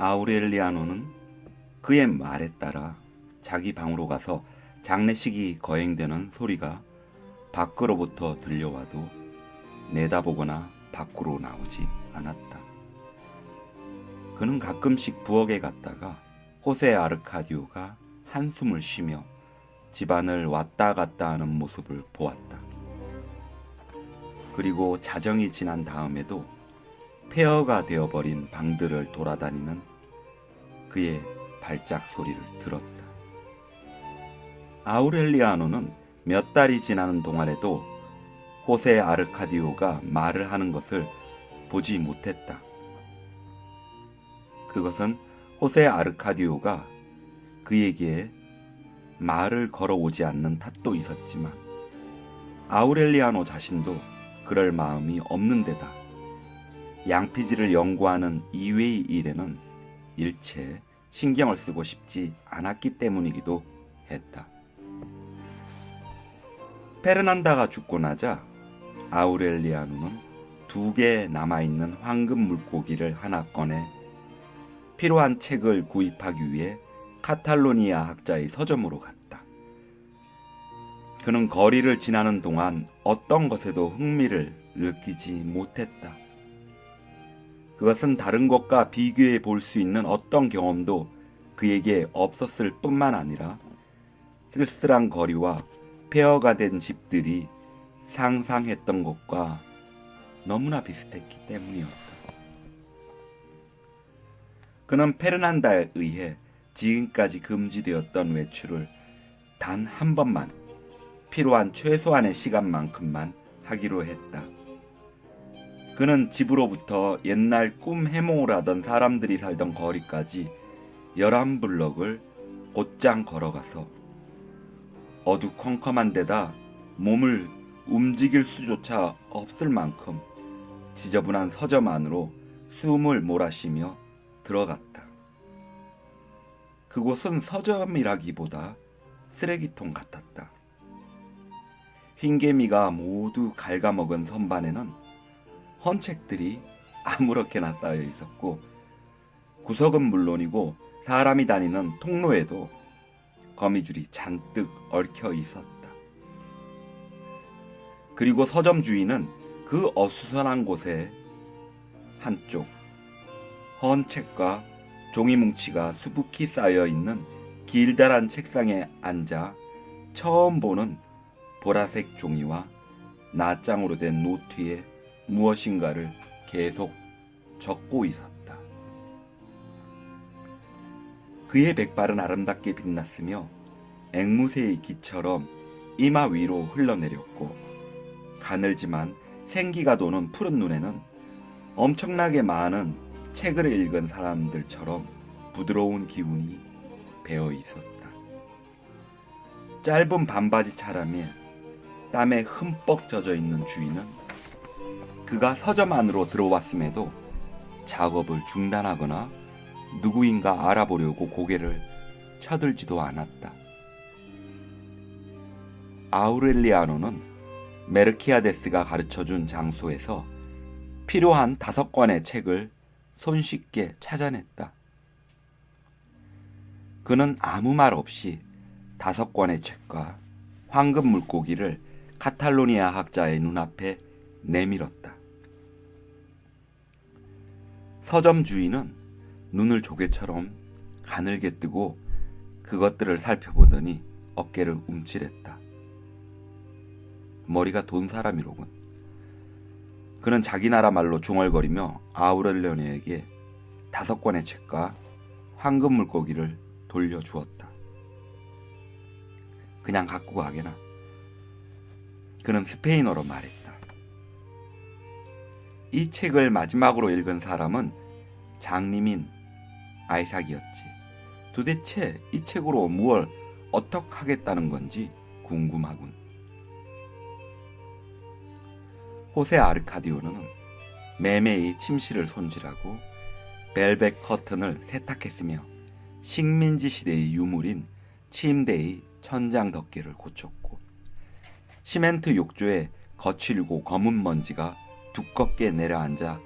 아우렐리아노는 그의 말에 따라 자기 방으로 가서 장례식이 거행되는 소리가 밖으로부터 들려와도 내다보거나 밖으로 나오지 않았다. 그는 가끔씩 부엌에 갔다가 호세 아르카디오가 한숨을 쉬며 집안을 왔다 갔다 하는 모습을 보았다. 그리고 자정이 지난 다음에도 폐허가 되어버린 방들을 돌아다니는 그의 발작 소리를 들었다. 아우렐리아노는 몇 달이 지나는 동안에도 호세 아르카디오가 말을 하는 것을 보지 못했다. 그것은 호세 아르카디오가 그에게 말을 걸어오지 않는 탓도 있었지만 아우렐리아노 자신도 그럴 마음이 없는 데다 양피지를 연구하는 이외의 일에는 일체 신경을 쓰고 싶지 않았기 때문이기도 했다. 페르난다가 죽고 나자 아우렐리아노는 2개 남아있는 황금 물고기를 하나 꺼내 필요한 책을 구입하기 위해 카탈로니아 학자의 서점으로 갔다. 그는 거리를 지나는 동안 어떤 것에도 흥미를 느끼지 못했다. 그것은 다른 것과 비교해 볼 수 있는 어떤 경험도 그에게 없었을 뿐만 아니라 쓸쓸한 거리와 폐허가 된 집들이 상상했던 것과 너무나 비슷했기 때문이었다. 그는 페르난다에 의해 지금까지 금지되었던 외출을 단 한 번만 필요한 최소한의 시간만큼만 하기로 했다. 그는 집으로부터 옛날 꿈 해몽을 하던 사람들이 살던 거리까지 11블럭을 곧장 걸어가서 어두컴컴한 데다 몸을 움직일 수조차 없을 만큼 지저분한 서점 안으로 숨을 몰아쉬며 들어갔다. 그곳은 서점이라기보다 쓰레기통 같았다. 흰개미가 모두 갉아먹은 선반에는 헌책들이 아무렇게나 쌓여 있었고 구석은 물론이고 사람이 다니는 통로에도 거미줄이 잔뜩 얽혀 있었다. 그리고 서점 주인은 그 어수선한 곳에 한쪽 헌책과 종이 뭉치가 수북히 쌓여 있는 길다란 책상에 앉아 처음 보는 보라색 종이와 낱장으로 된 노트에 무엇인가를 계속 적고 있었다. 그의 백발은 아름답게 빛났으며 앵무새의 기처럼 이마 위로 흘러내렸고 가늘지만 생기가 도는 푸른 눈에는 엄청나게 많은 책을 읽은 사람들처럼 부드러운 기운이 배어 있었다. 짧은 반바지 차림에 땀에 흠뻑 젖어 있는 주인은 그가 서점 안으로 들어왔음에도 작업을 중단하거나 누구인가 알아보려고 고개를 쳐들지도 않았다. 아우렐리아노는 메르키아데스가 가르쳐준 장소에서 필요한 5권의 책을 손쉽게 찾아냈다. 그는 아무 말 없이 5권의 책과 황금 물고기를 카탈로니아 학자의 눈앞에 내밀었다. 서점 주인은 눈을 조개처럼 가늘게 뜨고 그것들을 살펴보더니 어깨를 움찔했다. 머리가 돈 사람이로군. 그는 자기 나라 말로 중얼거리며 아우렐리아노에게 5권의 책과 황금 물고기를 돌려주었다. 그냥 갖고 가게나. 그는 스페인어로 말했다. 이 책을 마지막으로 읽은 사람은 장님인 아이삭이었지. 도대체 이 책으로 무얼 어떻게 하겠다는 건지 궁금하군. 호세 아르카디오는 매매의 침실을 손질하고 벨벳 커튼을 세탁했으며 식민지 시대의 유물인 침대의 천장 덮개를 고쳤고 시멘트 욕조에 거칠고 검은 먼지가 두껍게 내려앉아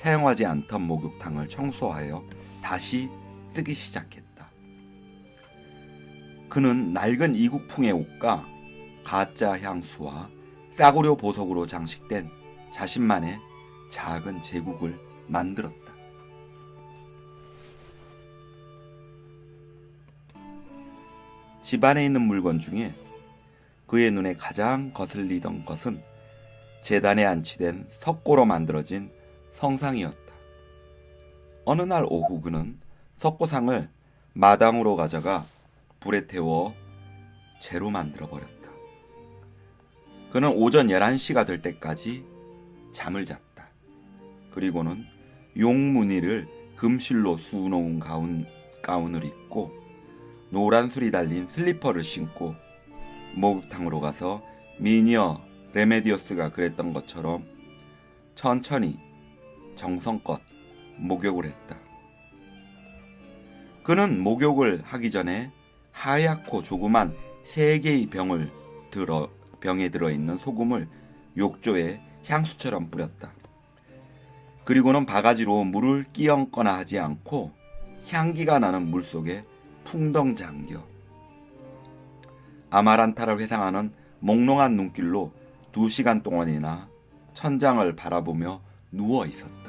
사용하지 않던 목욕탕을 청소하여 다시 쓰기 시작했다. 그는 낡은 이국풍의 옷과 가짜 향수와 싸구려 보석으로 장식된 자신만의 작은 제국을 만들었다. 집안에 있는 물건 중에 그의 눈에 가장 거슬리던 것은 제단에 안치된 석고로 만들어진 성상이었다. 어느 날 오후 그는 석고상을 마당으로 가져가 불에 태워 재로 만들어버렸다. 그는 오전 11시가 될 때까지 잠을 잤다. 그리고는 용무늬를 금실로 수놓은 가운을 입고 노란 술이 달린 슬리퍼를 신고 목욕탕으로 가서 미니어 레메디오스가 그랬던 것처럼 천천히 정성껏 목욕을 했다. 그는 목욕을 하기 전에 하얗고 조그만 3개의 병에 들어있는 소금을 욕조에 향수처럼 뿌렸다. 그리고는 바가지로 물을 끼얹거나 하지 않고 향기가 나는 물속에 풍덩 잠겨 아마란타를 회상하는 몽롱한 눈길로 2시간 동안이나 천장을 바라보며 누워 있었다.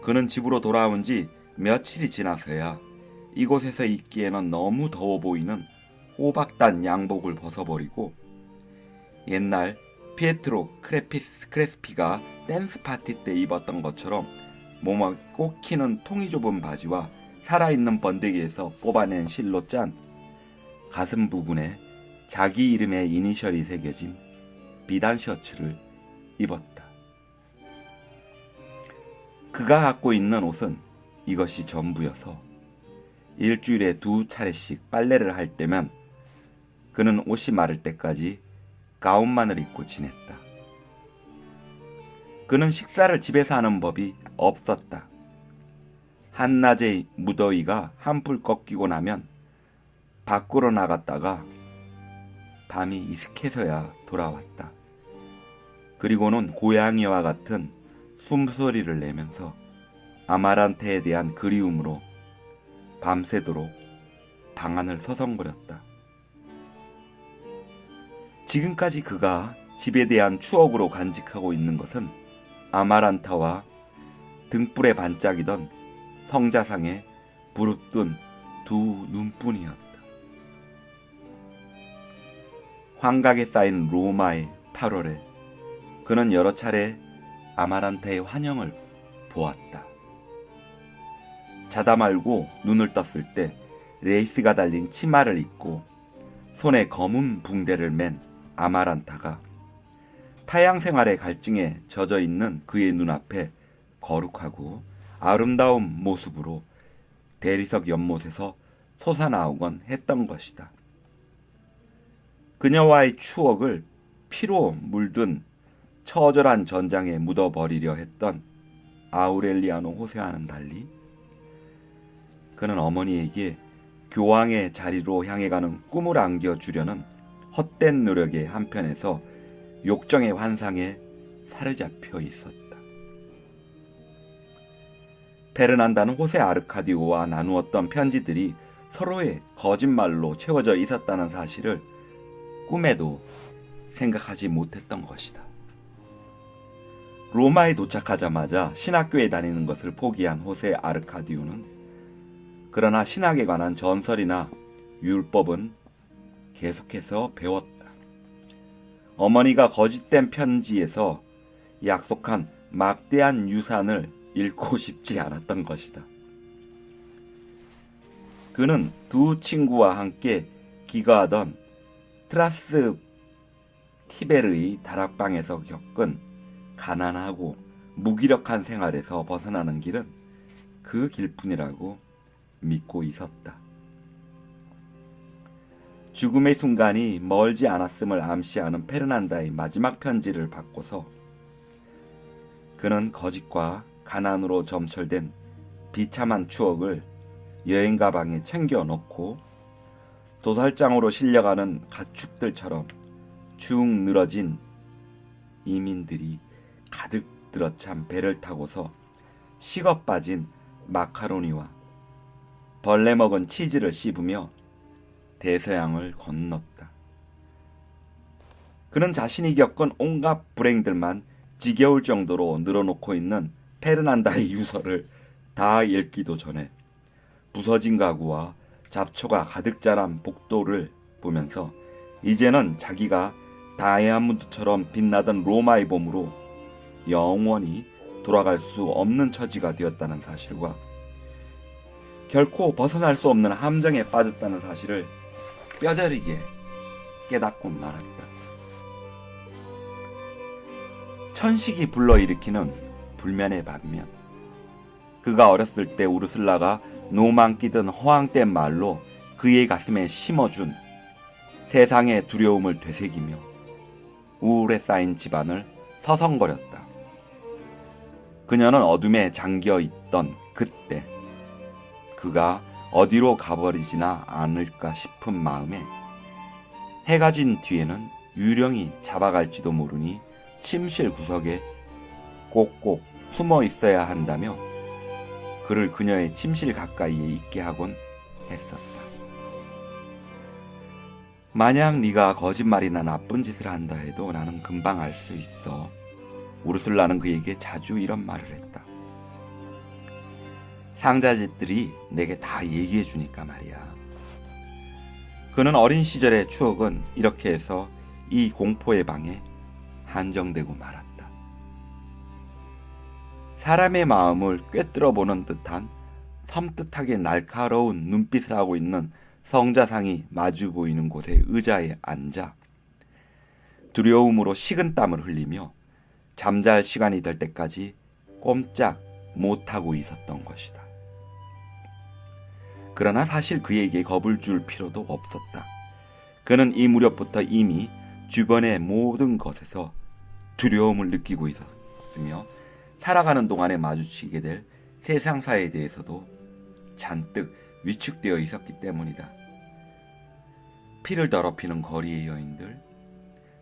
그는 집으로 돌아온 지 며칠이 지나서야 이곳에서 입기에는 너무 더워 보이는 호박단 양복을 벗어버리고 옛날 피에트로 크레스피가 댄스 파티 때 입었던 것처럼 몸을 꼭 키는 통이 좁은 바지와 살아있는 번데기에서 뽑아낸 실로 짠 가슴 부분에 자기 이름의 이니셜이 새겨진 비단 셔츠를 입었다. 그가 갖고 있는 옷은 이것이 전부여서 일주일에 2차례씩 빨래를 할 때면 그는 옷이 마를 때까지 가운만을 입고 지냈다. 그는 식사를 집에서 하는 법이 없었다. 한낮의 무더위가 한풀 꺾이고 나면 밖으로 나갔다가 밤이 이슥해서야 돌아왔다. 그리고는 고양이와 같은 숨소리를 내면서 아마란테에 대한 그리움으로 밤새도록 방안을 서성거렸다. 지금까지 그가 집에 대한 추억으로 간직하고 있는 것은 아마란타와 등불에 반짝이던 성자상에 부릅뜬 2 눈뿐이었다. 환각에 쌓인 로마의 8월에 그는 여러 차례 아마란타의 환영을 보았다. 자다 말고 눈을 떴을 때 레이스가 달린 치마를 입고 손에 검은 붕대를 맨 아마란타가 타양 생활의 갈증에 젖어 있는 그의 눈앞에 거룩하고 아름다운 모습으로 대리석 연못에서 솟아나오곤 했던 것이다. 그녀와의 추억을 피로 물든 처절한 전장에 묻어버리려 했던 아우렐리아노 호세와는 달리 그는 어머니에게 교황의 자리로 향해 가는 꿈을 안겨주려는 헛된 노력의 한편에서 욕정의 환상에 사로잡혀 있었다. 페르난다는 호세 아르카디오와 나누었던 편지들이 서로의 거짓말로 채워져 있었다는 사실을 꿈에도 생각하지 못했던 것이다. 로마에 도착하자마자 신학교에 다니는 것을 포기한 호세 아르카디오는 그러나 신학에 관한 전설이나 율법은 계속해서 배웠다. 어머니가 거짓된 편지에서 약속한 막대한 유산을 잃고 싶지 않았던 것이다. 그는 2 친구와 함께 기거하던 트라스 티베르의 다락방에서 겪은 가난하고 무기력한 생활에서 벗어나는 길은 그 길뿐이라고 믿고 있었다. 죽음의 순간이 멀지 않았음을 암시하는 페르난다의 마지막 편지를 받고서 그는 거짓과 가난으로 점철된 비참한 추억을 여행 가방에 챙겨 넣고 도살장으로 실려가는 가축들처럼 축 늘어진 이민들이 가득 깃들어 찬 배를 타고서 식어 빠진 마카로니와 벌레 먹은 치즈를 씹으며 대서양을 건넜다. 그는 자신이 겪은 온갖 불행들만 지겨울 정도로 늘어놓고 있는 페르난다의 유서를 다 읽기도 전에 부서진 가구와 잡초가 가득 자란 복도를 보면서 이제는 자기가 다이아몬드처럼 빛나던 로마의 봄으로 영원히 돌아갈 수 없는 처지가 되었다는 사실과 결코 벗어날 수 없는 함정에 빠졌다는 사실을 뼈저리게 깨닫고 말았다. 천식이 불러일으키는 불면의 반면 그가 어렸을 때 우르슬라가 노망끼던 허황된 말로 그의 가슴에 심어준 세상의 두려움을 되새기며 우울에 쌓인 집안을 서성거렸다. 그녀는 어둠에 잠겨있던 그때 그가 어디로 가버리지나 않을까 싶은 마음에 해가 진 뒤에는 유령이 잡아갈지도 모르니 침실 구석에 꼭꼭 숨어 있어야 한다며 그를 그녀의 침실 가까이에 있게 하곤 했었다. 만약 네가 거짓말이나 나쁜 짓을 한다 해도 나는 금방 알 수 있어. 우르슬라는 그에게 자주 이런 말을 했다. 상자짓들이 내게 다 얘기해 주니까 말이야. 그는 어린 시절의 추억은 이렇게 해서 이 공포의 방에 한정되고 말았다. 사람의 마음을 꿰뚫어보는 듯한 섬뜩하게 날카로운 눈빛을 하고 있는 성자상이 마주 보이는 곳의 의자에 앉아 두려움으로 식은땀을 흘리며 잠잘 시간이 될 때까지 꼼짝 못하고 있었던 것이다. 그러나 사실 그에게 겁을 줄 필요도 없었다. 그는 이 무렵부터 이미 주변의 모든 것에서 두려움을 느끼고 있었으며 살아가는 동안에 마주치게 될 세상사에 대해서도 잔뜩 위축되어 있었기 때문이다. 피를 더럽히는 거리의 여인들,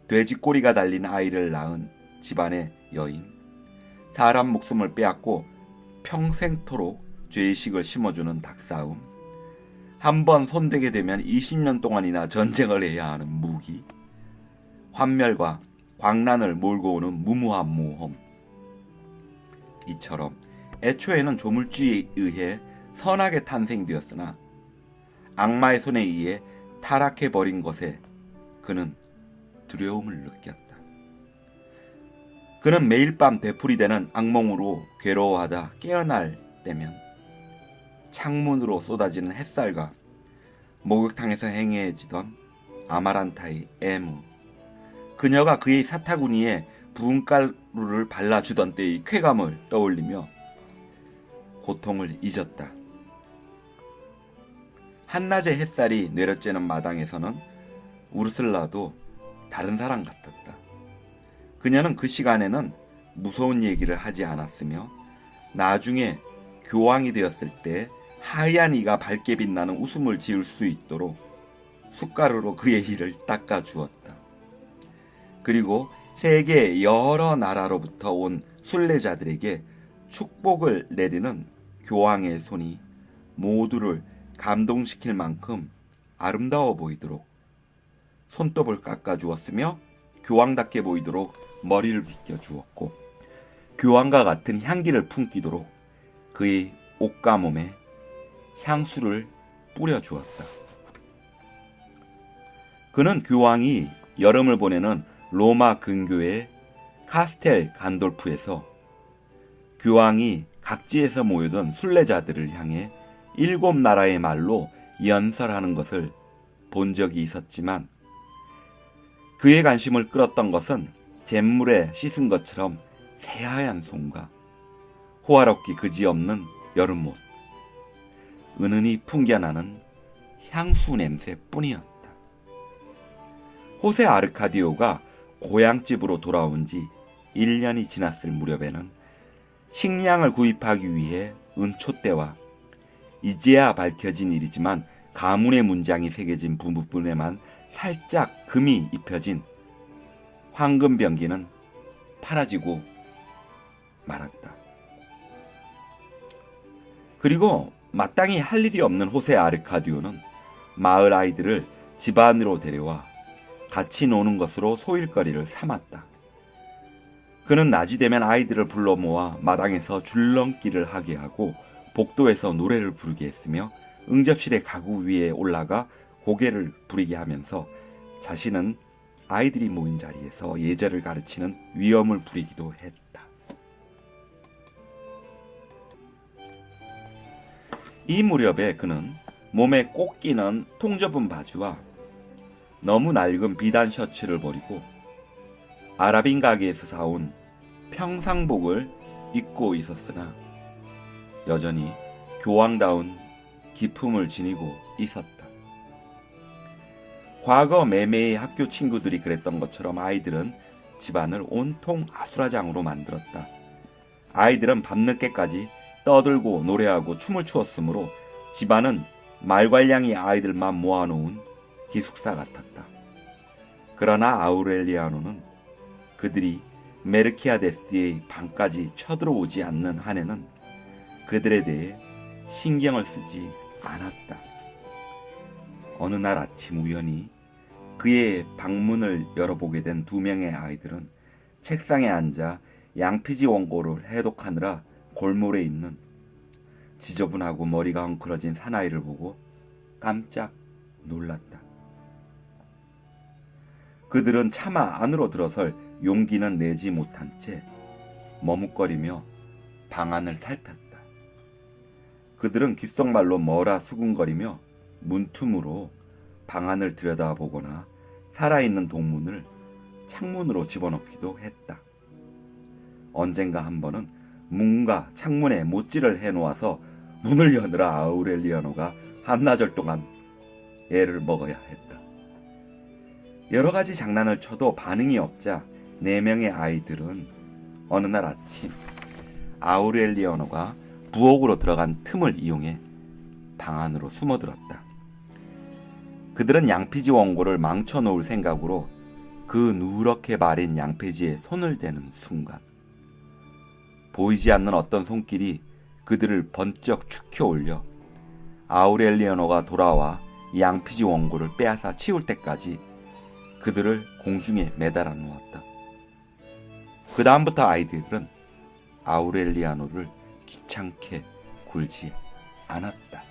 돼지 꼬리가 달린 아이를 낳은 집안의 여인, 사람 목숨을 빼앗고 평생토록 죄의식을 심어주는 닭싸움, 한번 손대게 되면 20년 동안이나 전쟁을 해야 하는 무기, 환멸과 광란을 몰고 오는 무모한 모험. 이처럼 애초에는 조물주의에 의해 선하게 탄생되었으나 악마의 손에 의해 타락해버린 것에 그는 두려움을 느꼈다. 그는 매일 밤 되풀이되는 악몽으로 괴로워하다 깨어날 때면 창문으로 쏟아지는 햇살과 목욕탕에서 행해지던 아마란타의 애무, 그녀가 그의 사타구니에 부은가루를 발라주던 때의 쾌감을 떠올리며 고통을 잊었다. 한낮의 햇살이 내려쬐는 마당에서는 우르슬라도 다른 사람 같았다. 그녀는 그 시간에는 무서운 얘기를 하지 않았으며 나중에 교황이 되었을 때 하얀 이가 밝게 빛나는 웃음을 지을 수 있도록 숟가루로 그의 이를 닦아주었다. 그리고 세계 여러 나라로부터 온 순례자들에게 축복을 내리는 교황의 손이 모두를 감동시킬 만큼 아름다워 보이도록 손톱을 깎아주었으며 교황답게 보이도록 머리를 빗겨주었고 교황과 같은 향기를 품기도록 그의 옷과 몸에 향수를 뿌려주었다. 그는 교황이 여름을 보내는 로마 근교의 카스텔 간돌프에서 교황이 각지에서 모여든 순례자들을 향해 7나라의 말로 연설하는 것을 본 적이 있었지만 그의 관심을 끌었던 것은 잿물에 씻은 것처럼 새하얀 손과 호화롭기 그지없는 여름옷, 은은히 풍겨나는 향수 냄새뿐이었다. 호세 아르카디오가 고향집으로 돌아온 지 1년이 지났을 무렵에는 식량을 구입하기 위해 은촛대와 이제야 밝혀진 일이지만 가문의 문장이 새겨진 부분에만 살짝 금이 입혀진 황금 병기는 팔아지고 말았다. 그리고 마땅히 할 일이 없는 호세 아르카디오는 마을 아이들을 집 안으로 데려와 같이 노는 것으로 소일거리를 삼았다. 그는 낮이 되면 아이들을 불러 모아 마당에서 줄넘기를 하게 하고 복도에서 노래를 부르게 했으며 응접실의 가구 위에 올라가 고개를 부리게 하면서 자신은 아이들이 모인 자리에서 예절을 가르치는 위엄을 부리기도 했다. 이 무렵에 그는 몸에 꼭 끼는 통접은 바지와 너무 낡은 비단 셔츠를 버리고 아랍인 가게에서 사온 평상복을 입고 있었으나 여전히 교황다운 기품을 지니고 있었다. 과거 매매의 학교 친구들이 그랬던 것처럼 아이들은 집안을 온통 아수라장으로 만들었다. 아이들은 밤늦게까지 떠들고 노래하고 춤을 추었으므로 집안은 말괄량이 아이들만 모아놓은 기숙사 같았다. 그러나 아우렐리아노는 그들이 메르키아데스의 방까지 쳐들어오지 않는 한에는 그들에 대해 신경을 쓰지 않았다. 어느 날 아침 우연히 그의 방문을 열어보게 된 두 명의 아이들은 책상에 앉아 양피지 원고를 해독하느라 골몰에 있는 지저분하고 머리가 헝클어진 사나이를 보고 깜짝 놀랐다. 그들은 차마 안으로 들어설 용기는 내지 못한 채 머뭇거리며 방안을 살폈다. 그들은 귓속말로 뭐라 수군거리며 문틈으로 방안을 들여다보거나 살아있는 동문을 창문으로 집어넣기도 했다. 언젠가 한 번은 문과 창문에 못질을 해놓아서 문을 여느라 아우렐리아노가 한나절 동안 애를 먹어야 했다. 여러 가지 장난을 쳐도 반응이 없자 네 명의 아이들은 어느 날 아침 아우렐리아노가 부엌으로 들어간 틈을 이용해 방 안으로 숨어들었다. 그들은 양피지 원고를 망쳐놓을 생각으로 그 누렇게 마린 양피지에 손을 대는 순간 보이지 않는 어떤 손길이 그들을 번쩍 축혀 올려 아우렐리아노가 돌아와 양피지 원고를 빼앗아 치울 때까지 그들을 공중에 매달아 놓았다. 그 다음부터 아이들은 아우렐리아노를 귀찮게 굴지 않았다.